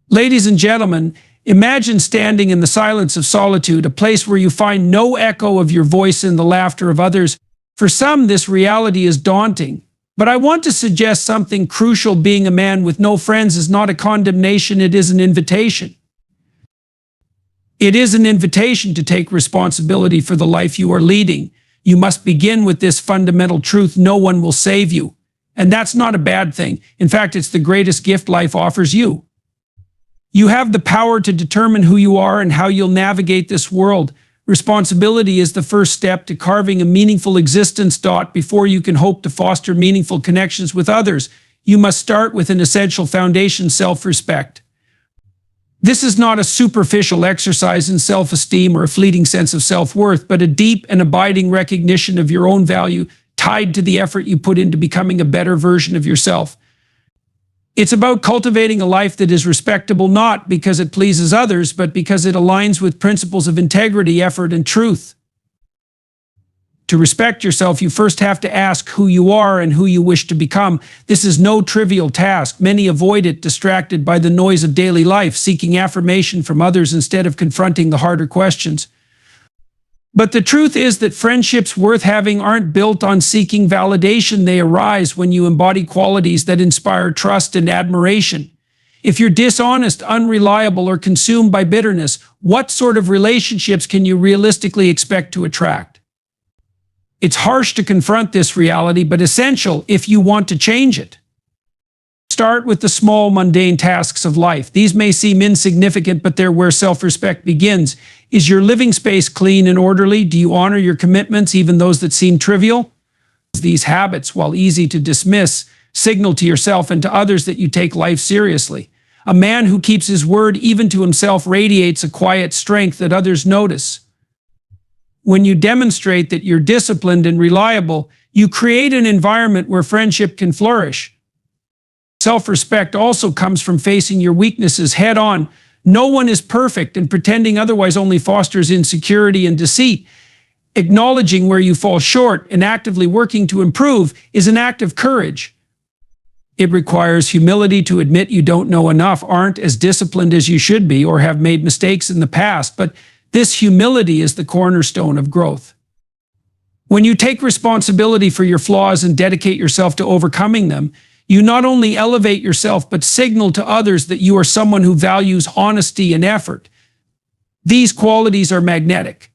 Ladies and gentlemen, imagine standing in the silence of solitude, a place where you find no echo of your voice in the laughter of others. For some, this reality is daunting. But I want to suggest something crucial. Being a man with no friends is not a condemnation, it is an invitation. It is an invitation to take responsibility for the life you are leading. You must begin with this fundamental truth: no one will save you. And that's not a bad thing. In fact, it's the greatest gift life offers you. You have the power to determine who you are and how you'll navigate this world. Responsibility is the first step to carving a meaningful existence. Before you can hope to foster meaningful connections with others, you must start with an essential foundation: self-respect. This is not a superficial exercise in self-esteem or a fleeting sense of self-worth, but a deep and abiding recognition of your own value, tied to the effort you put into becoming a better version of yourself. It's about cultivating a life that is respectable, not because it pleases others, but because it aligns with principles of integrity, effort, and truth. To respect yourself, you first have to ask who you are and who you wish to become. This is no trivial task. Many avoid it, distracted by the noise of daily life, seeking affirmation from others instead of confronting the harder questions. But the truth is that friendships worth having aren't built on seeking validation. They arise when you embody qualities that inspire trust and admiration. If you're dishonest, unreliable, or consumed by bitterness, what sort of relationships can you realistically expect to attract? It's harsh to confront this reality, but essential if you want to change it. Start with the small, mundane tasks of life. These may seem insignificant, but they're where self-respect begins. Is your living space clean and orderly? Do you honor your commitments, even those that seem trivial? These habits, while easy to dismiss, signal to yourself and to others that you take life seriously. A man who keeps his word, even to himself, radiates a quiet strength that others notice. When you demonstrate that you're disciplined and reliable, you create an environment where friendship can flourish. Self-respect also comes from facing your weaknesses head on. No one is perfect, and pretending otherwise only fosters insecurity and deceit. Acknowledging where you fall short and actively working to improve is an act of courage. It requires humility to admit you don't know enough, aren't as disciplined as you should be, or have made mistakes in the past, but this humility is the cornerstone of growth. When you take responsibility for your flaws and dedicate yourself to overcoming them, you not only elevate yourself, but signal to others that you are someone who values honesty and effort. These qualities are magnetic.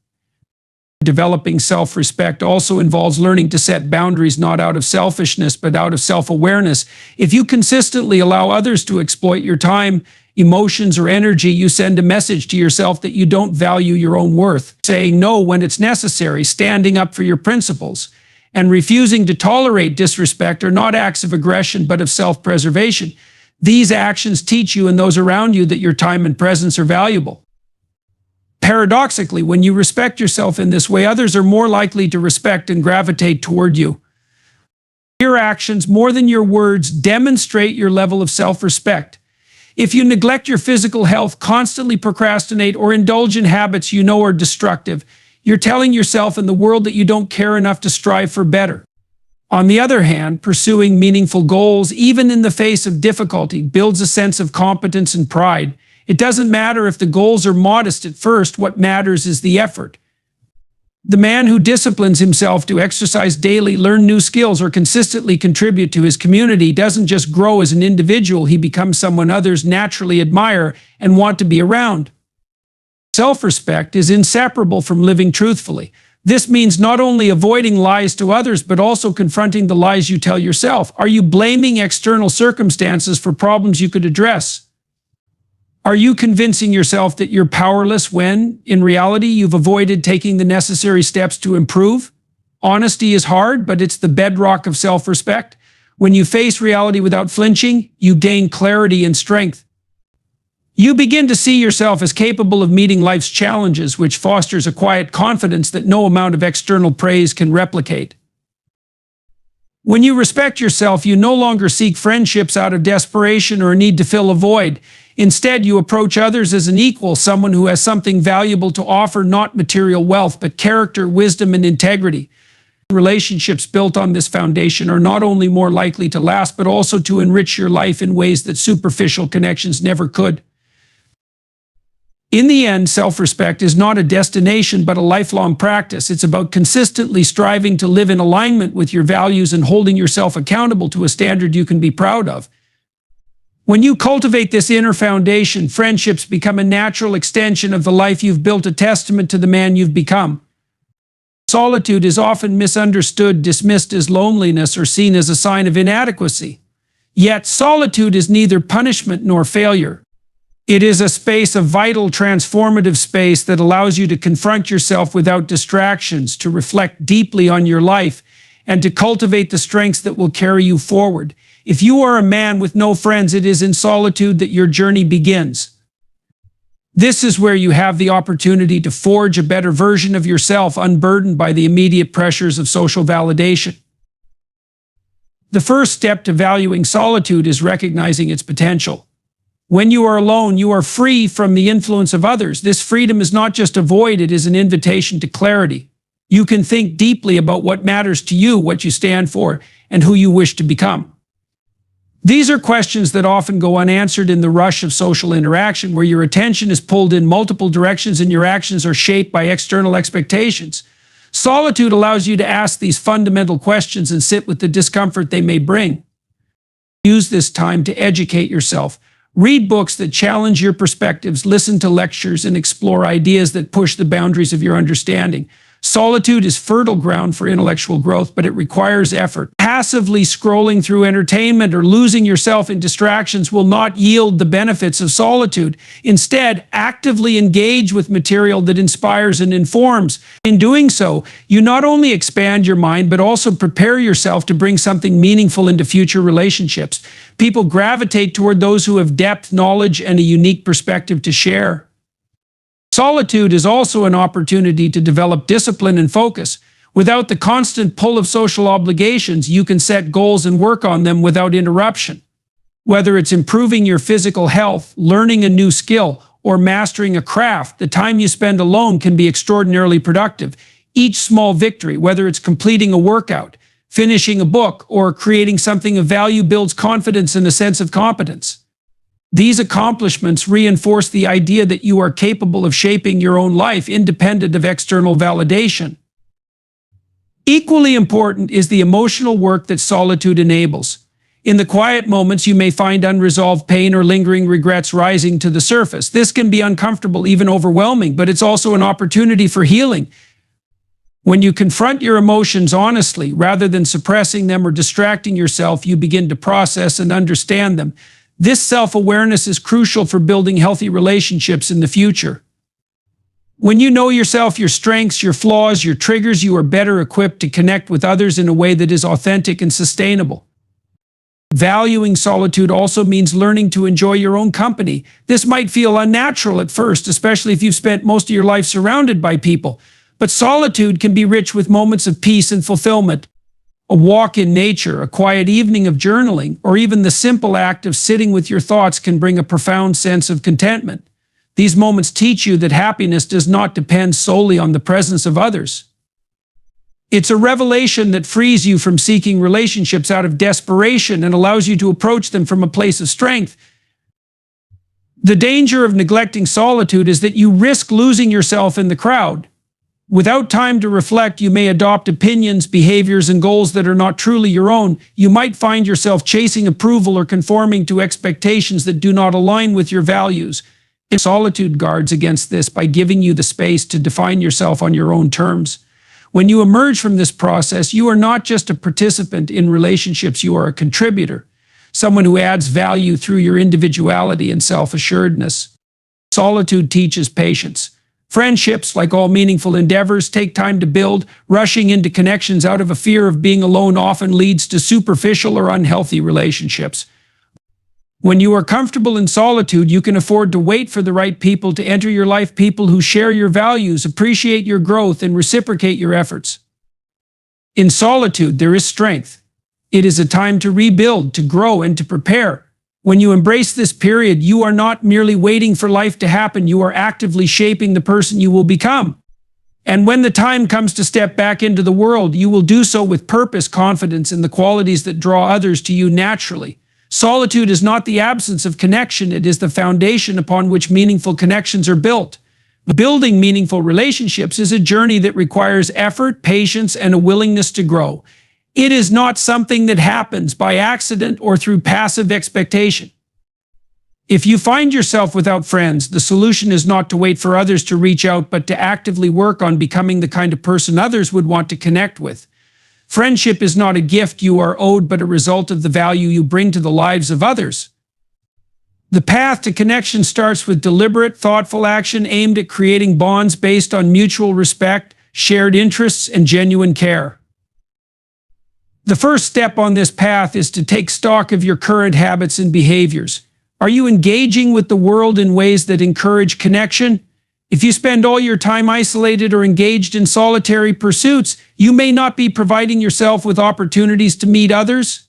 Developing self-respect also involves learning to set boundaries, not out of selfishness, but out of self-awareness. If you consistently allow others to exploit your time, emotions, or energy, you send a message to yourself that you don't value your own worth. Saying no when it's necessary, standing up for your principles, and refusing to tolerate disrespect are not acts of aggression, but of self-preservation. These actions teach you and those around you that your time and presence are valuable. Paradoxically, when you respect yourself in this way, others are more likely to respect and gravitate toward you. Your actions, more than your words, demonstrate your level of self-respect. If you neglect your physical health, constantly procrastinate, or indulge in habits you know are destructive, you're telling yourself and the world that you don't care enough to strive for better. On the other hand, pursuing meaningful goals, even in the face of difficulty, builds a sense of competence and pride. It doesn't matter if the goals are modest at first, what matters is the effort. The man who disciplines himself to exercise daily, learn new skills, or consistently contribute to his community doesn't just grow as an individual, he becomes someone others naturally admire and want to be around. Self-respect is inseparable from living truthfully. This means not only avoiding lies to others, but also confronting the lies you tell yourself. Are you blaming external circumstances for problems you could address? Are you convincing yourself that you're powerless when, in reality, you've avoided taking the necessary steps to improve? Honesty is hard, but it's the bedrock of self-respect. When you face reality without flinching, you gain clarity and strength. You begin to see yourself as capable of meeting life's challenges, which fosters a quiet confidence that no amount of external praise can replicate. When you respect yourself, you no longer seek friendships out of desperation or a need to fill a void. Instead, you approach others as an equal, someone who has something valuable to offer, not material wealth, but character, wisdom, and integrity. Relationships built on this foundation are not only more likely to last, but also to enrich your life in ways that superficial connections never could. In the end, self-respect is not a destination but a lifelong practice. It's about consistently striving to live in alignment with your values and holding yourself accountable to a standard you can be proud of. When you cultivate this inner foundation, friendships become a natural extension of the life you've built, a testament to the man you've become. Solitude is often misunderstood, dismissed as loneliness, or seen as a sign of inadequacy. Yet, solitude is neither punishment nor failure. It is a space, a vital, transformative space that allows you to confront yourself without distractions, to reflect deeply on your life, and to cultivate the strengths that will carry you forward. If you are a man with no friends, it is in solitude that your journey begins. This is where you have the opportunity to forge a better version of yourself, unburdened by the immediate pressures of social validation. The first step to valuing solitude is recognizing its potential. When you are alone, you are free from the influence of others. This freedom is not just a void, it is an invitation to clarity. You can think deeply about what matters to you, what you stand for, and who you wish to become. These are questions that often go unanswered in the rush of social interaction, where your attention is pulled in multiple directions and your actions are shaped by external expectations. Solitude allows you to ask these fundamental questions and sit with the discomfort they may bring. Use this time to educate yourself. Read books that challenge your perspectives, listen to lectures, and explore ideas that push the boundaries of your understanding. Solitude is fertile ground for intellectual growth, but it requires effort. Passively scrolling through entertainment or losing yourself in distractions will not yield the benefits of solitude. Instead, actively engage with material that inspires and informs. In doing so, you not only expand your mind, but also prepare yourself to bring something meaningful into future relationships. People gravitate toward those who have depth, knowledge, and a unique perspective to share. Solitude is also an opportunity to develop discipline and focus. Without the constant pull of social obligations, you can set goals and work on them without interruption. Whether it's improving your physical health, learning a new skill, or mastering a craft, the time you spend alone can be extraordinarily productive. Each small victory, whether it's completing a workout, finishing a book, or creating something of value, builds confidence and a sense of competence. These accomplishments reinforce the idea that you are capable of shaping your own life independent of external validation. Equally important is the emotional work that solitude enables. In the quiet moments, you may find unresolved pain or lingering regrets rising to the surface. This can be uncomfortable, even overwhelming, but it's also an opportunity for healing. When you confront your emotions honestly, rather than suppressing them or distracting yourself, you begin to process and understand them. This self-awareness is crucial for building healthy relationships in the future. When you know yourself, your strengths, your flaws, your triggers, you are better equipped to connect with others in a way that is authentic and sustainable. Valuing solitude also means learning to enjoy your own company. This might feel unnatural at first, especially if you've spent most of your life surrounded by people. But solitude can be rich with moments of peace and fulfillment. A walk in nature, a quiet evening of journaling, or even the simple act of sitting with your thoughts can bring a profound sense of contentment. These moments teach you that happiness does not depend solely on the presence of others. It's a revelation that frees you from seeking relationships out of desperation and allows you to approach them from a place of strength. The danger of neglecting solitude is that you risk losing yourself in the crowd. Without time to reflect, you may adopt opinions, behaviors, and goals that are not truly your own. You might find yourself chasing approval or conforming to expectations that do not align with your values. Solitude guards against this by giving you the space to define yourself on your own terms. When you emerge from this process, you are not just a participant in relationships, you are a contributor, someone who adds value through your individuality and self-assuredness. Solitude teaches patience. Friendships, like all meaningful endeavors, take time to build. Rushing into connections out of a fear of being alone often leads to superficial or unhealthy relationships. When you are comfortable in solitude, you can afford to wait for the right people to enter your life, people who share your values, appreciate your growth, and reciprocate your efforts. In solitude, there is strength. It is a time to rebuild, to grow, and to prepare. When you embrace this period, you are not merely waiting for life to happen, you are actively shaping the person you will become. And when the time comes to step back into the world, you will do so with purpose, confidence, and the qualities that draw others to you naturally. Solitude is not the absence of connection, it is the foundation upon which meaningful connections are built. Building meaningful relationships is a journey that requires effort, patience, and a willingness to grow. It is not something that happens by accident or through passive expectation. If you find yourself without friends, the solution is not to wait for others to reach out, but to actively work on becoming the kind of person others would want to connect with. Friendship is not a gift you are owed, but a result of the value you bring to the lives of others. The path to connection starts with deliberate, thoughtful action aimed at creating bonds based on mutual respect, shared interests, and genuine care. The first step on this path is to take stock of your current habits and behaviors. Are you engaging with the world in ways that encourage connection? If you spend all your time isolated or engaged in solitary pursuits, you may not be providing yourself with opportunities to meet others.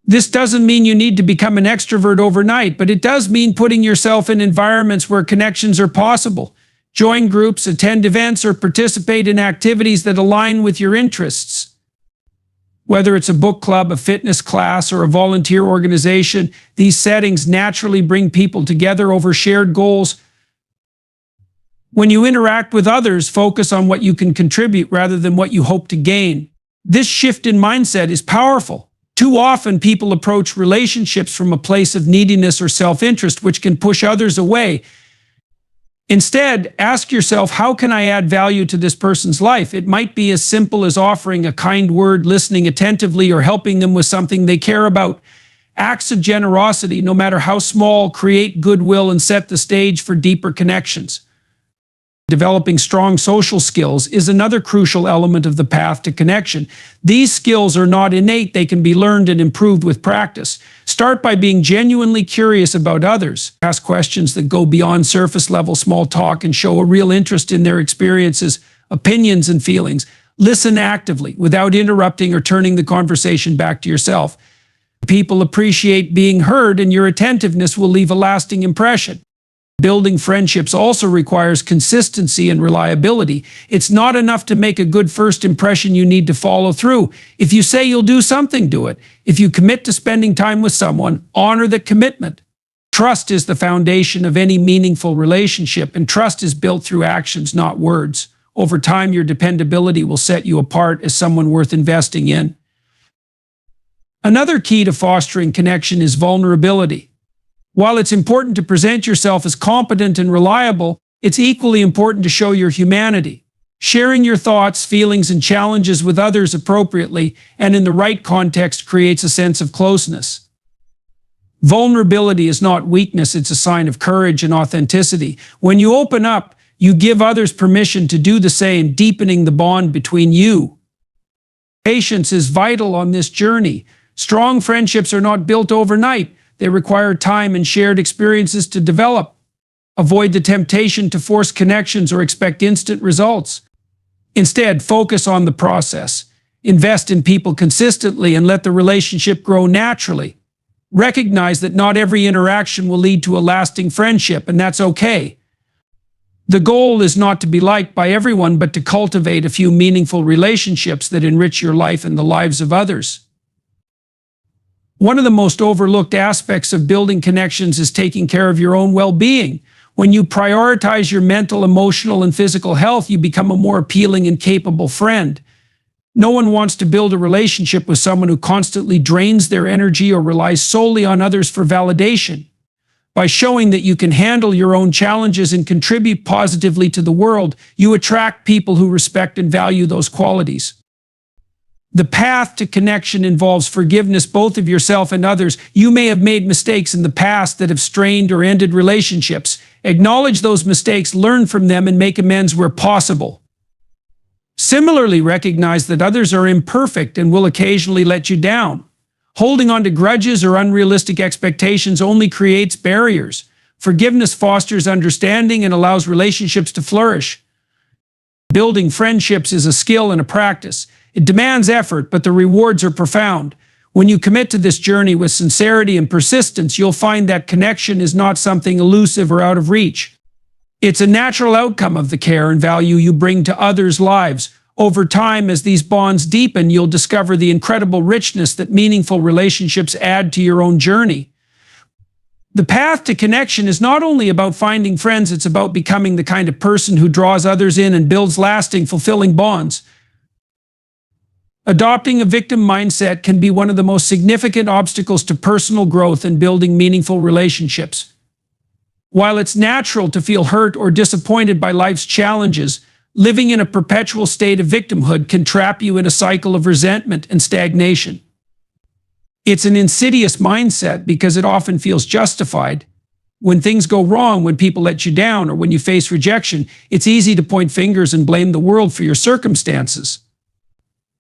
This doesn't mean you need to become an extrovert overnight, but it does mean putting yourself in environments where connections are possible. Join groups, attend events, or participate in activities that align with your interests. Whether it's a book club, a fitness class, or a volunteer organization, these settings naturally bring people together over shared goals. When you interact with others, focus on what you can contribute rather than what you hope to gain. This shift in mindset is powerful. Too often, people approach relationships from a place of neediness or self-interest, which can push others away. Instead, ask yourself, how can I add value to this person's life? It might be as simple as offering a kind word, listening attentively, or helping them with something they care about. Acts of generosity, no matter how small, create goodwill and set the stage for deeper connections. Developing strong social skills is another crucial element of the path to connection. These skills are not innate, they can be learned and improved with practice. Start by being genuinely curious about others. Ask questions that go beyond surface-level small talk and show a real interest in their experiences, opinions, and feelings. Listen actively, without interrupting or turning the conversation back to yourself. People appreciate being heard, and your attentiveness will leave a lasting impression. Building friendships also requires consistency and reliability. It's not enough to make a good first impression, you need to follow through. If you say you'll do something, do it. If you commit to spending time with someone, honor the commitment. Trust is the foundation of any meaningful relationship, and trust is built through actions, not words. Over time, your dependability will set you apart as someone worth investing in. Another key to fostering connection is vulnerability. While it's important to present yourself as competent and reliable, it's equally important to show your humanity. Sharing your thoughts, feelings, and challenges with others appropriately and in the right context creates a sense of closeness. Vulnerability is not weakness, it's a sign of courage and authenticity. When you open up, you give others permission to do the same, deepening the bond between you. Patience is vital on this journey. Strong friendships are not built overnight. They require time and shared experiences to develop. Avoid the temptation to force connections or expect instant results. Instead, focus on the process. Invest in people consistently and let the relationship grow naturally. Recognize that not every interaction will lead to a lasting friendship, and that's okay. The goal is not to be liked by everyone, but to cultivate a few meaningful relationships that enrich your life and the lives of others. One of the most overlooked aspects of building connections is taking care of your own well-being. When you prioritize your mental, emotional, and physical health, you become a more appealing and capable friend. No one wants to build a relationship with someone who constantly drains their energy or relies solely on others for validation. By showing that you can handle your own challenges and contribute positively to the world, you attract people who respect and value those qualities. The path to connection involves forgiveness both of yourself and others. You may have made mistakes in the past that have strained or ended relationships. Acknowledge those mistakes, learn from them, and make amends where possible. Similarly, recognize that others are imperfect and will occasionally let you down. Holding on to grudges or unrealistic expectations only creates barriers. Forgiveness fosters understanding and allows relationships to flourish. Building friendships is a skill and a practice. It demands effort, but the rewards are profound. When you commit to this journey with sincerity and persistence, you'll find that connection is not something elusive or out of reach. It's a natural outcome of the care and value you bring to others' lives. Over time, as these bonds deepen, you'll discover the incredible richness that meaningful relationships add to your own journey. The path to connection is not only about finding friends, it's about becoming the kind of person who draws others in and builds lasting, fulfilling bonds. Adopting a victim mindset can be one of the most significant obstacles to personal growth and building meaningful relationships. While it's natural to feel hurt or disappointed by life's challenges, living in a perpetual state of victimhood can trap you in a cycle of resentment and stagnation. It's an insidious mindset because it often feels justified. When things go wrong, when people let you down, or when you face rejection, it's easy to point fingers and blame the world for your circumstances.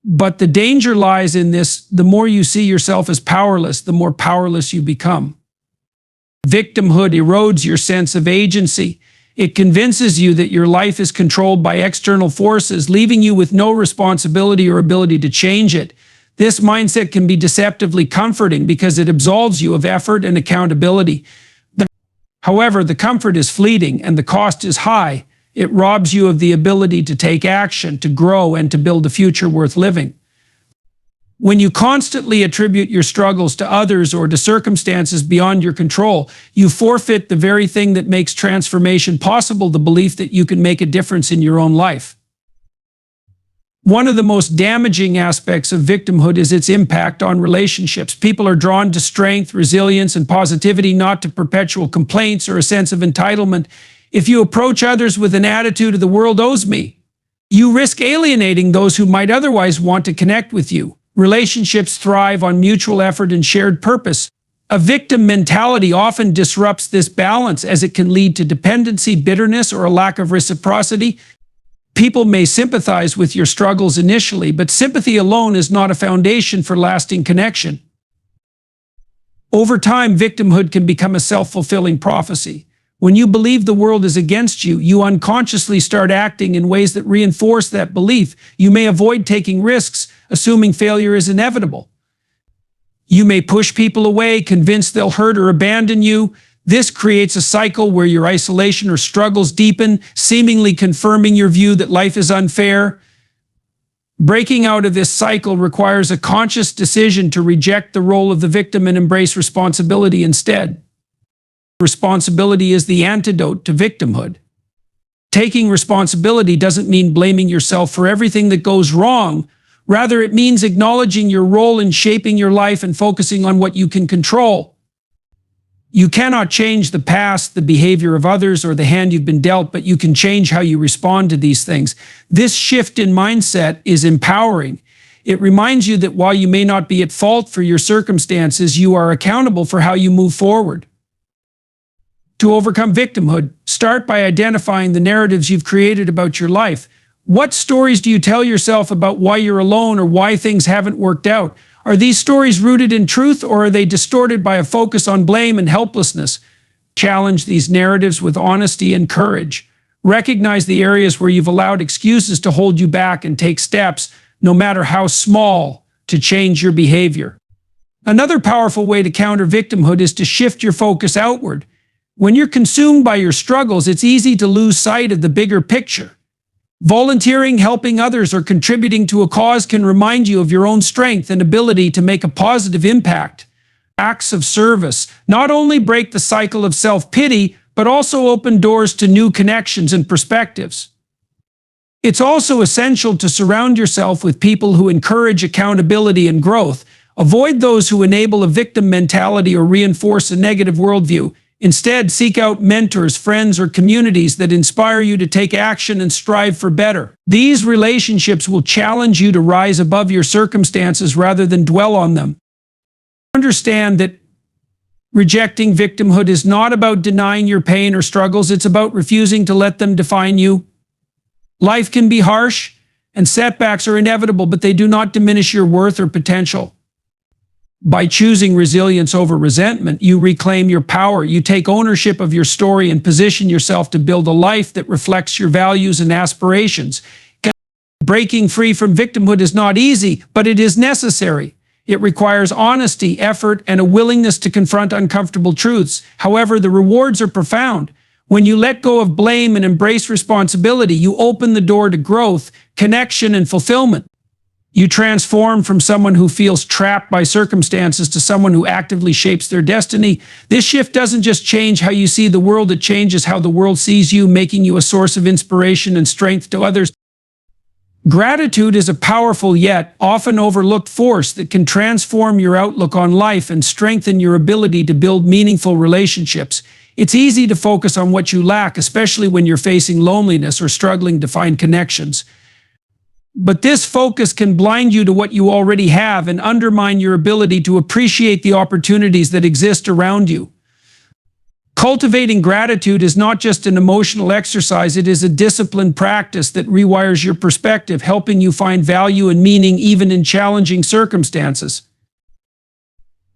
But the danger lies in this: the more you see yourself as powerless, the more powerless you become. Victimhood erodes your sense of agency. It convinces you that your life is controlled by external forces, leaving you with no responsibility or ability to change it. This mindset can be deceptively comforting because it absolves you of effort and accountability. However, the comfort is fleeting and the cost is high. It robs you of the ability to take action, to grow, and to build a future worth living. When you constantly attribute your struggles to others or to circumstances beyond your control, you forfeit the very thing that makes transformation possible: the belief that you can make a difference in your own life. One of the most damaging aspects of victimhood is its impact on relationships. People are drawn to strength, resilience, and positivity, not to perpetual complaints or a sense of entitlement. If you approach others with an attitude of "the world owes me," you risk alienating those who might otherwise want to connect with you. Relationships thrive on mutual effort and shared purpose. A victim mentality often disrupts this balance, as it can lead to dependency, bitterness, or a lack of reciprocity. People may sympathize with your struggles initially, but sympathy alone is not a foundation for lasting connection. Over time, victimhood can become a self-fulfilling prophecy. When you believe the world is against you, you unconsciously start acting in ways that reinforce that belief. You may avoid taking risks, assuming failure is inevitable. You may push people away, convinced they'll hurt or abandon you. This creates a cycle where your isolation or struggles deepen, seemingly confirming your view that life is unfair. Breaking out of this cycle requires a conscious decision to reject the role of the victim and embrace responsibility instead. Responsibility is the antidote to victimhood. Taking responsibility doesn't mean blaming yourself for everything that goes wrong. Rather, it means acknowledging your role in shaping your life and focusing on what you can control. You cannot change the past, the behavior of others, or the hand you've been dealt, but you can change how you respond to these things. This shift in mindset is empowering. It reminds you that while you may not be at fault for your circumstances, you are accountable for how you move forward. To overcome victimhood, start by identifying the narratives you've created about your life. What stories do you tell yourself about why you're alone or why things haven't worked out? Are these stories rooted in truth, or are they distorted by a focus on blame and helplessness? Challenge these narratives with honesty and courage. Recognize the areas where you've allowed excuses to hold you back and take steps, no matter how small, to change your behavior. Another powerful way to counter victimhood is to shift your focus outward. When you're consumed by your struggles, it's easy to lose sight of the bigger picture. Volunteering, helping others, or contributing to a cause can remind you of your own strength and ability to make a positive impact. Acts of service not only break the cycle of self-pity, but also open doors to new connections and perspectives. It's also essential to surround yourself with people who encourage accountability and growth. Avoid those who enable a victim mentality or reinforce a negative worldview. Instead, seek out mentors, friends, or communities that inspire you to take action and strive for better. These relationships will challenge you to rise above your circumstances rather than dwell on them. Understand that rejecting victimhood is not about denying your pain or struggles. It's about refusing to let them define you. Life can be harsh, and setbacks are inevitable, but they do not diminish your worth or potential. By choosing resilience over resentment, you reclaim your power. You take ownership of your story and position yourself to build a life that reflects your values and aspirations. Breaking free from victimhood is not easy, but it is necessary. It requires honesty, effort, and a willingness to confront uncomfortable truths. However, the rewards are profound. When you let go of blame and embrace responsibility, you open the door to growth, connection, and fulfillment. You transform from someone who feels trapped by circumstances to someone who actively shapes their destiny. This shift doesn't just change how you see the world, it changes how the world sees you, making you a source of inspiration and strength to others. Gratitude is a powerful yet often overlooked force that can transform your outlook on life and strengthen your ability to build meaningful relationships. It's easy to focus on what you lack, especially when you're facing loneliness or struggling to find connections. But this focus can blind you to what you already have and undermine your ability to appreciate the opportunities that exist around you. Cultivating gratitude is not just an emotional exercise, it is a disciplined practice that rewires your perspective, helping you find value and meaning even in challenging circumstances.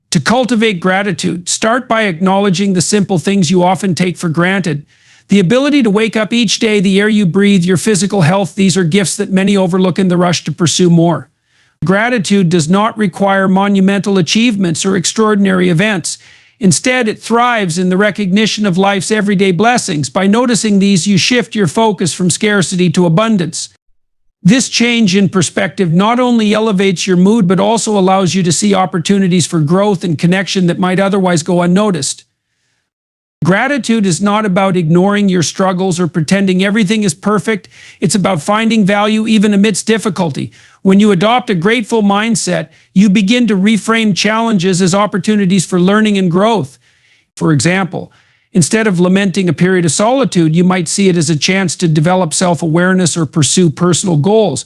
To cultivate gratitude, start by acknowledging the simple things you often take for granted. The ability to wake up each day, the air you breathe, your physical health, these are gifts that many overlook in the rush to pursue more. Gratitude does not require monumental achievements or extraordinary events. Instead, it thrives in the recognition of life's everyday blessings. By noticing these, you shift your focus from scarcity to abundance. This change in perspective not only elevates your mood, but also allows you to see opportunities for growth and connection that might otherwise go unnoticed. Gratitude is not about ignoring your struggles or pretending everything is perfect. It's about finding value even amidst difficulty. When you adopt a grateful mindset, you begin to reframe challenges as opportunities for learning and growth. For example, instead of lamenting a period of solitude, you might see it as a chance to develop self-awareness or pursue personal goals.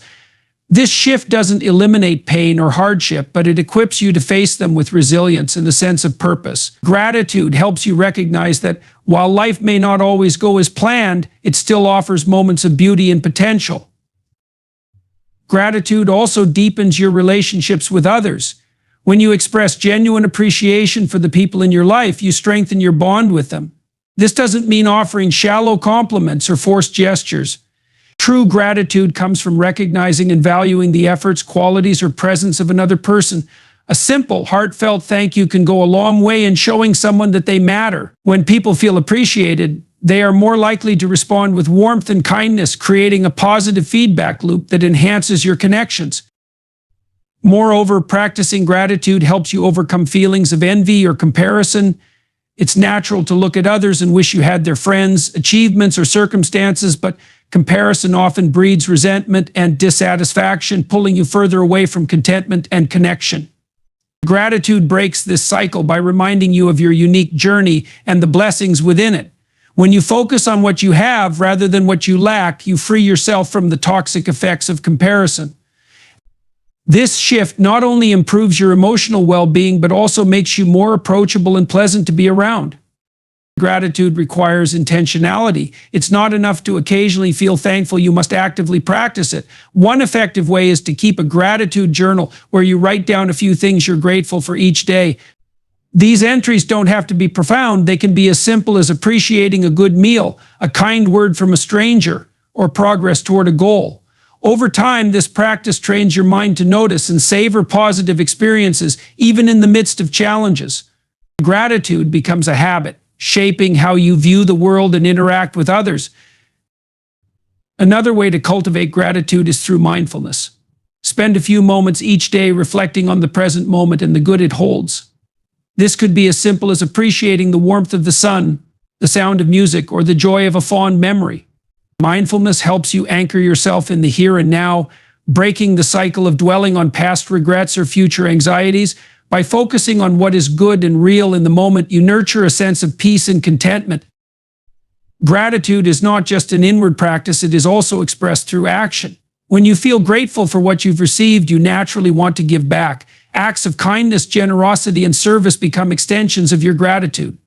This shift doesn't eliminate pain or hardship, but it equips you to face them with resilience and a sense of purpose. Gratitude helps you recognize that while life may not always go as planned, it still offers moments of beauty and potential. Gratitude also deepens your relationships with others. When you express genuine appreciation for the people in your life, you strengthen your bond with them. This doesn't mean offering shallow compliments or forced gestures. True gratitude comes from recognizing and valuing the efforts, qualities, or presence of another person. A simple, heartfelt thank you can go a long way in showing someone that they matter. When people feel appreciated, they are more likely to respond with warmth and kindness, creating a positive feedback loop that enhances your connections. Moreover, practicing gratitude helps you overcome feelings of envy or comparison. It's natural to look at others and wish you had their friends, achievements, or circumstances, but comparison often breeds resentment and dissatisfaction, pulling you further away from contentment and connection. Gratitude breaks this cycle by reminding you of your unique journey and the blessings within it. When you focus on what you have rather than what you lack, you free yourself from the toxic effects of comparison. This shift not only improves your emotional well-being, but also makes you more approachable and pleasant to be around. Gratitude requires intentionality. It's not enough to occasionally feel thankful, you must actively practice it. One effective way is to keep a gratitude journal where you write down a few things you're grateful for each day. These entries don't have to be profound. They can be as simple as appreciating a good meal, a kind word from a stranger, or progress toward a goal. Over time, this practice trains your mind to notice and savor positive experiences, even in the midst of challenges. Gratitude becomes a habit, shaping how you view the world and interact with others. Another way to cultivate gratitude is through mindfulness. Spend a few moments each day reflecting on the present moment and the good it holds. This could be as simple as appreciating the warmth of the sun, the sound of music, or the joy of a fond memory. Mindfulness helps you anchor yourself in the here and now, breaking the cycle of dwelling on past regrets or future anxieties. By focusing on what is good and real in the moment, you nurture a sense of peace and contentment. Gratitude is not just an inward practice, it is also expressed through action. When you feel grateful for what you've received, you naturally want to give back. Acts of kindness, generosity, and service become extensions of your gratitude.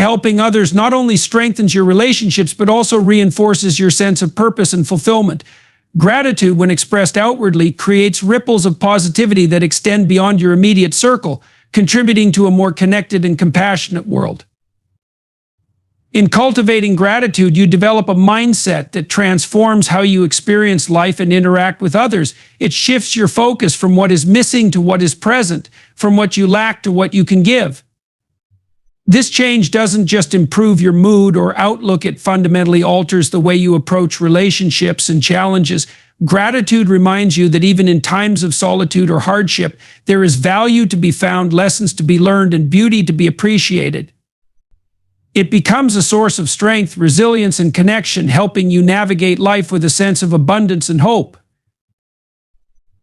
Helping others not only strengthens your relationships, but also reinforces your sense of purpose and fulfillment. Gratitude, when expressed outwardly, creates ripples of positivity that extend beyond your immediate circle, contributing to a more connected and compassionate world. In cultivating gratitude, you develop a mindset that transforms how you experience life and interact with others. It shifts your focus from what is missing to what is present, from what you lack to what you can give. This change doesn't just improve your mood or outlook, it fundamentally alters the way you approach relationships and challenges. Gratitude reminds you that even in times of solitude or hardship, there is value to be found, lessons to be learned, and beauty to be appreciated. It becomes a source of strength, resilience, and connection, helping you navigate life with a sense of abundance and hope.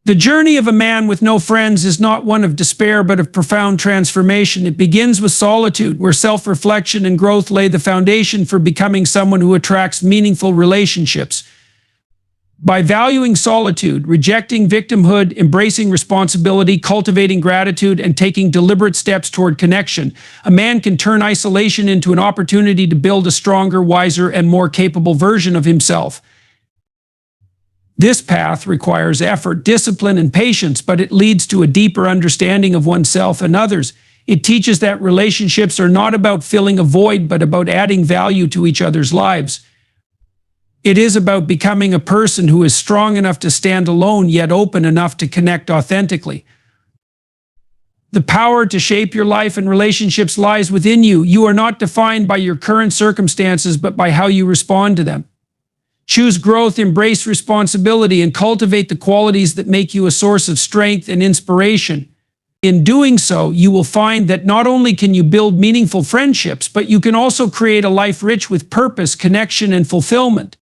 The journey of a man with no friends is not one of despair, but of profound transformation. It begins with solitude, where self-reflection and growth lay the foundation for becoming someone who attracts meaningful relationships. By valuing solitude, rejecting victimhood, embracing responsibility, cultivating gratitude, and taking deliberate steps toward connection, a man can turn isolation into an opportunity to build a stronger, wiser, and more capable version of himself. This path requires effort, discipline, and patience, but it leads to a deeper understanding of oneself and others. It teaches that relationships are not about filling a void, but about adding value to each other's lives. It is about becoming a person who is strong enough to stand alone, yet open enough to connect authentically. The power to shape your life and relationships lies within you. You are not defined by your current circumstances, but by how you respond to them. Choose growth, embrace responsibility, and cultivate the qualities that make you a source of strength and inspiration. In doing so, you will find that not only can you build meaningful friendships, but you can also create a life rich with purpose, connection, and fulfillment.